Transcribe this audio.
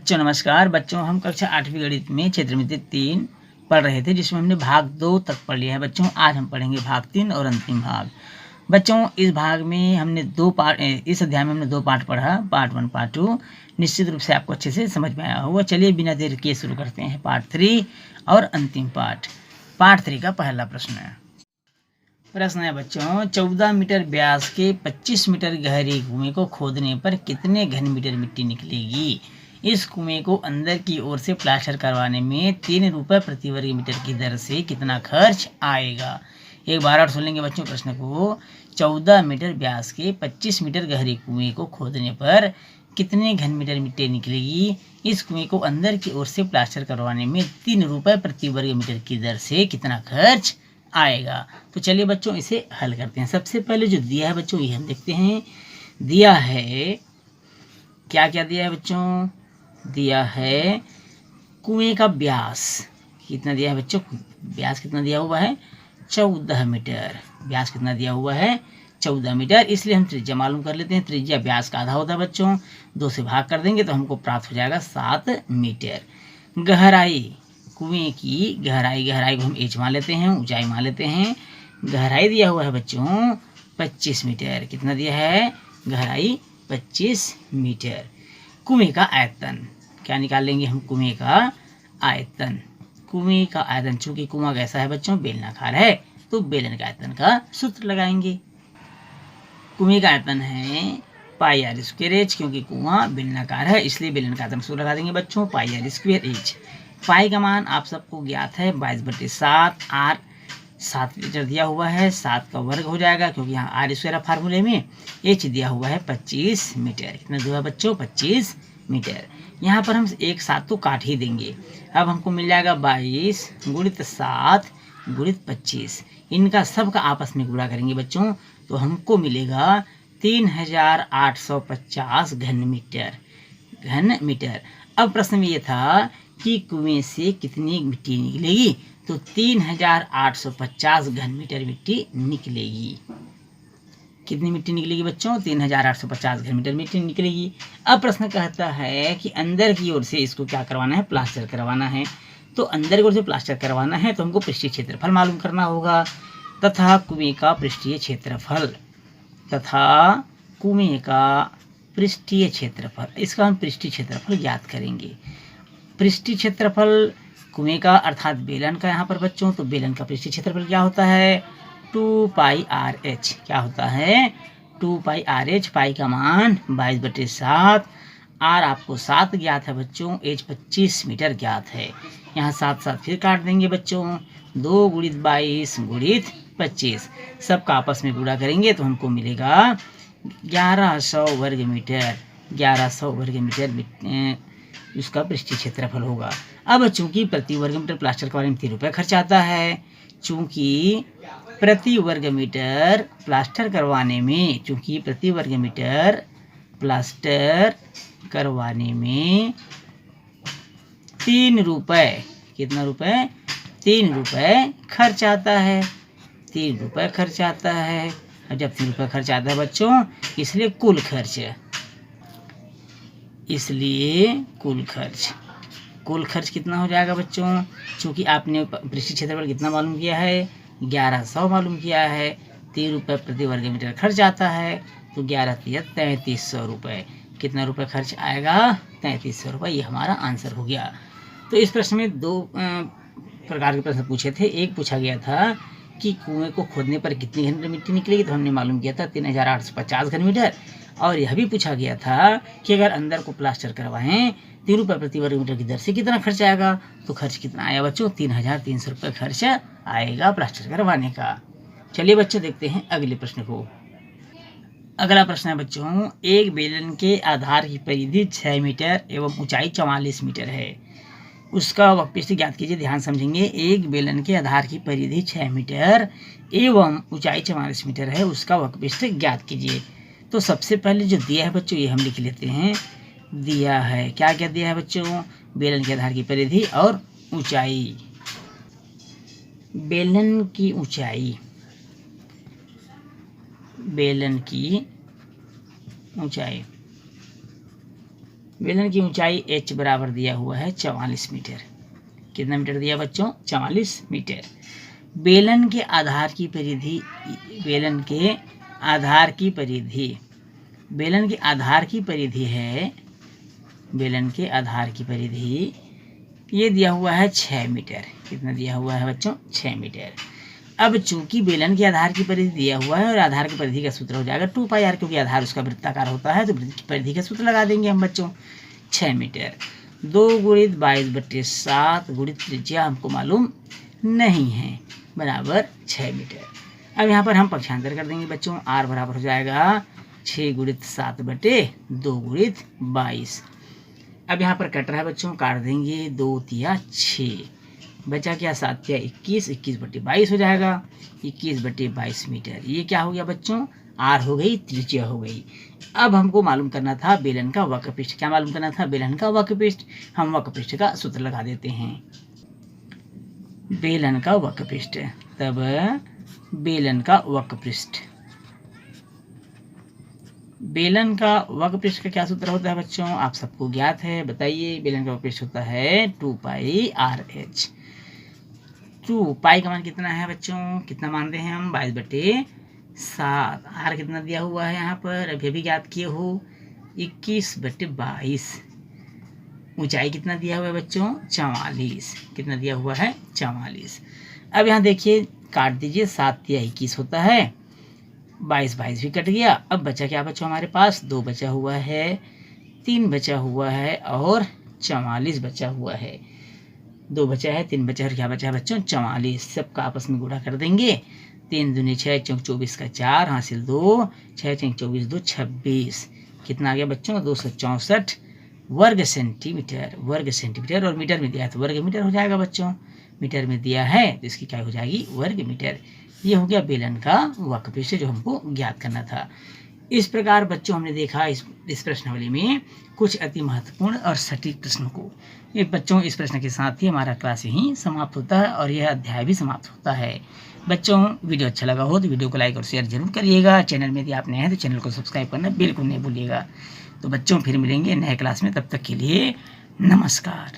बच्चों नमस्कार। बच्चों हम कक्षा 8वीं गणित में क्षेत्रमिति 3 पढ़ रहे थे, जिसमें हमने भाग 2 तक पढ़ लिया है। बच्चों आज हम पढ़ेंगे भाग 3 और अंतिम भाग। बच्चों इस भाग में हमने इस अध्याय में हमने 2 पार्ट पढ़ा, पार्ट 1 पार्ट 2। निश्चित रूप से आपको अच्छे से समझ में आया होगा। चलिए बिना देर किए शुरू करते हैं पार्ट 3 और अंतिम पार्ट। पार्ट 3 का पहला प्रश्न है बच्चों, 14 मीटर व्यास के 25 मीटर गहरे कुएं को खोदने पर कितने घन मीटर मिट्टी निकलेगी? इस कुएं को अंदर की ओर से प्लास्टर करवाने में 3 रुपये प्रति वर्ग मीटर की दर से कितना खर्च आएगा? एक बार और सुन लेंगे बच्चों प्रश्न को। 14 मीटर व्यास के 25 मीटर गहरे कुएं को खोदने पर कितने घन मीटर मिट्टी निकलेगी? इस कुएं को अंदर की ओर से प्लास्टर करवाने में 3 रुपये प्रति वर्ग मीटर की दर से कितना खर्च आएगा? तो चलिए बच्चों इसे हल करते हैं। सबसे पहले जो दिया है बच्चों ये हम देखते हैं। दिया है क्या क्या दिया है बच्चों? दिया है कुएं का व्यास कितना दिया है बच्चों? व्यास कितना दिया हुआ है? 14 मीटर। व्यास कितना दिया हुआ है? 14 मीटर। इसलिए हम त्रिज्या मालूम कर लेते हैं। त्रिज्या व्यास का आधा होता है बच्चों। 2 से भाग कर देंगे तो हमको प्राप्त हो जाएगा 7 मीटर। गहराई, कुएं की गहराई को हम h मान लेते हैं, ऊंचाई मान लेते हैं। गहराई दिया हुआ है बच्चों 25 मीटर। कितना दिया है? गहराई 25 मीटर। कुएं का आयतन क्या निकाल लेंगे हम? कुएं का आयतन। कुएं का आयतन, चूंकि कुआं कैसा है बच्चों? बेलनाकार है, तो बेलन का आयतन का सूत्र लगाएंगे। कुएं का आयतन है पाई आर स्क्वायर एच, क्योंकि कुआं बेलनाकार है इसलिए बेलन का आयतन सूत्र लगा देंगे बच्चों, पाई आर स्क्वायर एच। पाई का मान आप सबको ज्ञात है 22/7। आर 7 मीटर दिया हुआ है, 7 का वर्ग हो जाएगा क्योंकि यहाँ आर स्क्वायर फार्मूले में। एच दिया हुआ है 25 मीटर। कितना दिया है बच्चों? 25 मीटर। यहाँ पर हम एक 7 तो काट ही देंगे। अब हमको मिल जाएगा 22 गुणित 7 गुणित 25। इनका सबका आपस में गुणा करेंगे बच्चों तो हमको मिलेगा 3850 घन मीटर। अब प्रश्न में ये था कि कुएं से कितनी मिट्टी निकलेगी, तो 3850 घन मीटर मिट्टी निकलेगी। कितनी मिट्टी निकलेगी बच्चों? 3850 घन मीटर मिट्टी निकलेगी। अब प्रश्न कहता है कि अंदर की ओर से इसको क्या करवाना है? प्लास्टर करवाना है। तो अंदर की ओर से प्लास्टर करवाना है तो हमको पृष्ठीय क्षेत्रफल मालूम करना होगा तथा कुएं का पृष्ठीय क्षेत्रफल इसका हम पृष्ठीय क्षेत्रफल ज्ञात करेंगे। पृष्ठीय क्षेत्रफल कुएं का अर्थात बेलन का यहाँ पर बच्चों, तो बेलन का पृष्ठीय क्षेत्रफल क्या होता है? 2 पाई आर एच। क्या होता है? 2 पाई आर एच। पाई का मान 22/7। आर आपको 7 ज्ञात है बच्चों, एच 25 मीटर ज्ञात है। यहाँ 7 फिर काट देंगे बच्चों। 2 गुणित 22 गुणित 25, सबका आपस में गुणा करेंगे तो हमको मिलेगा 1100 वर्ग मीटर। 1100 वर्ग मीटर उसका पृष्ठीय क्षेत्रफल होगा। अब चूंकि प्रति वर्ग मीटर प्लास्टर करवाने में 3 रुपये खर्च आता है, चूंकि प्रति वर्ग मीटर प्लास्टर करवाने में 3 रुपये, कितना रुपये? 3 रुपये खर्च आता है। 3 रुपये खर्च आता है। और जब 3 रुपये खर्च आता है बच्चों, इसलिए कुल खर्च कितना हो जाएगा बच्चों? चूंकि आपने पृष्ठीय क्षेत्रफल कितना मालूम किया है? 1100 मालूम किया है। 3 रुपये प्रति वर्ग मीटर खर्च आता है, तो 11 3300 रुपये। कितना रुपये खर्च आएगा? 3300 रुपये। ये हमारा आंसर हो गया। तो इस प्रश्न में 2 प्रकार के प्रश्न पूछे थे। एक पूछा गया था कि कुएं को खोदने पर कितनी घन मीटर मिट्टी निकलेगी, तो हमने मालूम किया था 3850 घन मीटर। और यह भी पूछा गया था कि अगर अंदर को प्लास्टर करवाएं 3 रुपये प्रति वर्ग मीटर की दर से कितना खर्च आएगा, तो खर्च कितना आया बच्चों? 3300 रुपये खर्च आएगा प्लास्टर करवाने का। चलिए बच्चों देखते हैं अगले प्रश्न को। अगला प्रश्न है बच्चों, एक बेलन के आधार की परिधि 6 मीटर एवं ऊंचाई 44 मीटर है, उसका वक्रपृष्ठ ज्ञात कीजिए। ध्यान समझेंगे। एक बेलन के आधार की परिधि 6 मीटर एवं ऊंचाई 44 मीटर है, उसका वक्रपृष्ठ ज्ञात कीजिए। तो सबसे पहले जो दिया है बच्चों ये हम लिख लेते हैं। दिया है क्या क्या दिया है बच्चों? बेलन के आधार की परिधि और ऊंचाई। बेलन की ऊंचाई बेलन की ऊंचाई h बराबर दिया हुआ है 44 मीटर। कितना मीटर दिया बच्चों? 44 मीटर। बेलन के आधार की परिधि, बेलन के आधार की परिधि, बेलन के आधार की परिधि है, बेलन के आधार की परिधि ये दिया हुआ है 6 मीटर। कितना दिया हुआ है बच्चों? 6 मीटर। अब चूंकि बेलन के आधार की परिधि दिया हुआ है और आधार की परिधि का सूत्र हो जाएगा 2πr, क्योंकि आधार उसका वृत्ताकार होता है तो परिधि का सूत्र लगा देंगे हम बच्चों। 6 मीटर 2 × 22/7 गुणित त्रिज्या हमको मालूम नहीं है, बराबर 6 मीटर। अब यहाँ पर हम पक्षांतर कर देंगे बच्चों। r बराबर हो जाएगा 6 × 7/2 गुणित 22। अब यहाँ पर कट रहा है बच्चों, काट देंगे। 2 तिया 6, बचा क्या? 7 तिया 21, 21/22 हो जाएगा। 21/22 मीटर। ये क्या हो गया बच्चों? आर हो गई, त्रिज्या हो गई। अब हमको मालूम करना था बेलन का वक्रपृष्ठ। क्या मालूम करना था? बेलन का वक्रपृष्ठ। हम वक्रपृष्ठ का सूत्र लगा देते हैं। बेलन का वक्रपृष्ठ, तब बेलन का वक्रपृष्ठ, बेलन का वक्रपृष्ठ का क्या सूत्र होता है बच्चों? आप सबको ज्ञात है, बताइए। बेलन का वक्रपृष्ठ होता है 2πRh। 2 पाई का मान कितना है बच्चों? कितना मानते हैं हम? 22/7। आर कितना दिया हुआ है यहाँ पर? अभी ज्ञात किए हो, 21/22। ऊंचाई कितना दिया हुआ है बच्चों? 44। कितना दिया हुआ है? 44। अब यहाँ देखिए, काट दीजिए। 7 तिया 21 होता है, 22 भी कट गया। अब बचा क्या बच्चों हमारे पास? 2 बचा हुआ है, 3 बचा हुआ है और 44 बचा हुआ है। 2 बचा है, 3 बचा है और क्या बचा है बच्चों? 44। सबका आपस में गुणा कर देंगे। 3 दूनी 6, चौक 24 का 4, हासिल 2, 6 चौक 24, 2 26। कितना आ गया बच्चों? 264 वर्ग सेंटीमीटर। वर्ग सेंटीमीटर, और मीटर में दिया है तो वर्ग मीटर हो जाएगा बच्चों। मीटर में दिया है तो इसकी क्या हो जाएगी? वर्ग मीटर। ये हो गया बेलन का वक्रपृष्ठ जो हमको ज्ञात करना था। इस प्रकार बच्चों हमने देखा इस प्रश्नावली में कुछ अति महत्वपूर्ण और सटीक प्रश्नों को। ये बच्चों, इस प्रश्न के साथ ही हमारा क्लास यहीं समाप्त होता है और यह अध्याय भी समाप्त होता है। बच्चों, वीडियो अच्छा लगा हो तो वीडियो को लाइक और शेयर जरूर करिएगा। चैनल में यदि आप नए हैं तो चैनल को सब्सक्राइब करना बिल्कुल नहीं भूलिएगा। तो बच्चों, फिर मिलेंगे नए क्लास में, तब तक के लिए नमस्कार।